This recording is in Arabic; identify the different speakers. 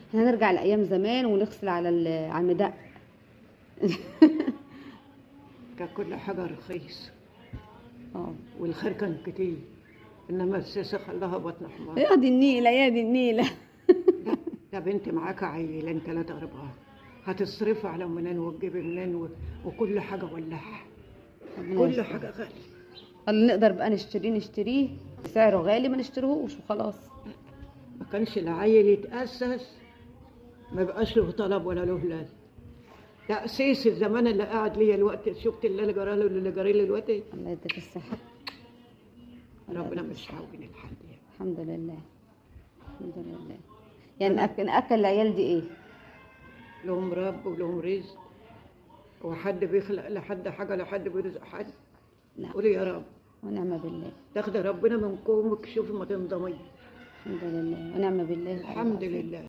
Speaker 1: احنا نرجع لايام زمان ونغسل على المدق.
Speaker 2: كان كل حاجة رخيص
Speaker 1: اه
Speaker 2: والخير كان كتير، إنما السياسة خلاها بطن حمار.
Speaker 1: يا دي النيله يا دي النيله.
Speaker 2: ده بنت معاك عيلين 3 4 هتصرفي على منين وتجيبي منين وكل حاجة ولعها،
Speaker 1: ربنا
Speaker 2: كل
Speaker 1: يستر.
Speaker 2: حاجة غالية.
Speaker 1: اللي نقدر بقى نشتريه سعره غالي ما نشتريهوش وخلاص.
Speaker 2: ما كانش العيل يتأسس ما يبقاش له طلب ولا له لازم. تأسيس الزمان اللي قاعد ليا الوقت، شفت اللي جرى له اللي جرى لي الوقت.
Speaker 1: الله يديك الصحه.
Speaker 2: ربنا مش عاوجين لحد يعني.
Speaker 1: الحمد لله الحمد لله. يعني ناكل العيال دي ايه؟
Speaker 2: لهم رب ولهم رزق، وحد بيخلق لحد حاجة، لحد بيرزق حد.
Speaker 1: لا
Speaker 2: قولي يا رب.
Speaker 1: ونعم بالله.
Speaker 2: تاخدي ربنا من قومك، شوفي ما تنضمي.
Speaker 1: الحمد لله ونعم بالله.
Speaker 2: الحمد لله.